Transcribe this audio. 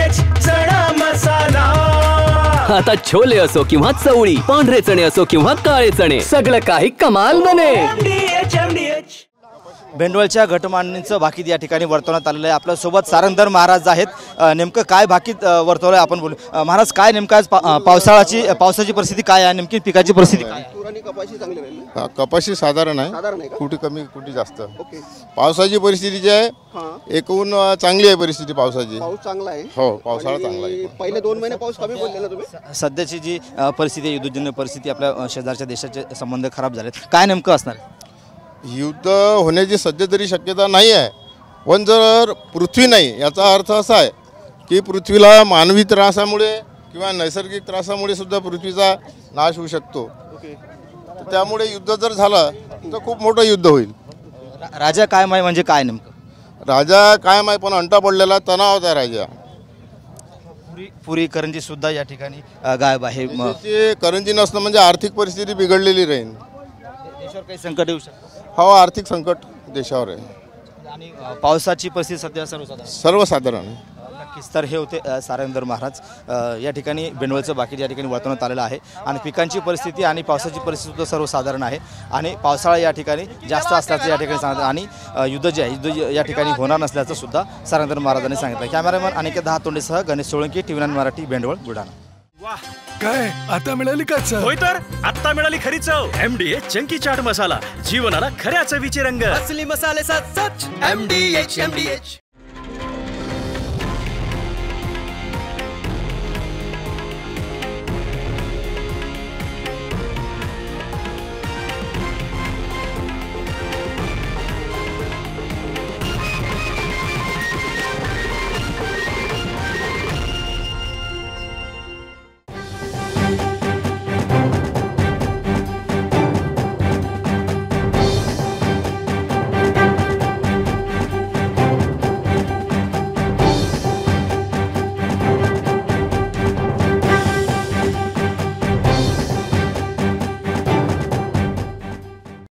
MDH चणा मसाला। आता छोले असो किंवा चवळी, पांढरे चणे असो किंवा काळे चणे, सगळं काही कमाल बने। MDH भेंडवळच्या घटमांडणीचं भाकीत या ठिकाणी वर्तवण्यात आलेलं आहे। आपल्या सोबत सारंगधर महाराज आहेत। नेमकं काय भाकीत वर्तवलंय आपण बोलू। महाराज काय नेमकं आज पावसाची परिस्थिती काय आहे, नेमकी पिकाची परिस्थिती काय आहे? तूर आणि कपाशी चांगली राहिली। कपाशी साधारण आहे, कुठे कमी कुठे जास्त। पावसाची परिस्थिती जी आहे एकूण चांगली आहे परिस्थिती पावसाची। पाऊस चांगला आहे। हो, पावसाळा चांगला आहे। पहिले 2 महिने पाऊस कमी पडले ना तुम्ही? सध्याची जी परिस्थिती, युद्धजन्य परिस्थिती, आपल्या शेजारच्या देशाचे संबंध खराब झालेत, काय नेमकं असणार? युद्ध होण्याची सध्या तरी शक्यता नाही आहे, पण जर पृथ्वी नाही, याचा अर्थ असा आहे की पृथ्वीला मानवी त्रासामुळे किंवा नैसर्गिक त्रासामुळे सुद्धा पृथ्वीचा नाश होऊ शकतो। तर त्यामुळे युद्ध जर झालं तर खूप मोठं युद्ध होईल। राजा काय माय म्हणजे काय नेमकं? राजा कायम आहे, पण अंटा पडलेला तणाव होता राजा। पुरी करंजी सुद्धा या ठिकाणी गायब आहे। देशाची करंजी नसणं म्हणजे आर्थिक परिस्थिती बिघडलेली राहील। देशावर काही संकट येऊ शकतं हो, आर्थिक संकट देशावर आहे आणि पावसाची परिस्थिती सध्या सर्वसाधारण। नक्कीच। तर हे होते सारंगधर महाराज। या ठिकाणी भेंडवळचं भाकीत या ठिकाणी वर्तवण्यात आलेलं आहे आणि पिकांची परिस्थिती आणि पावसाची परिस्थिती सुद्धा सर्वसाधारण आहे आणि पावसाळा या ठिकाणी जास्त असल्याचं या ठिकाणी सांगतात आणि युद्ध जे आहे युद्ध या ठिकाणी होणार नसल्याचं सुद्धा सारंगधर महाराजांनी सांगितलं। कॅमेरामॅन अनिकेत दहातोंडेसह गणेश सोळंकी, TV9 मराठी, भेंडवळ, बुलढाणा। काय आता मिळाली का चव? होय तर आता मिळाली खरी चव। MDH चंकी चाट मसाला, जीवनाला खऱ्या चवीचे रंग। असली मसाले सच MDH।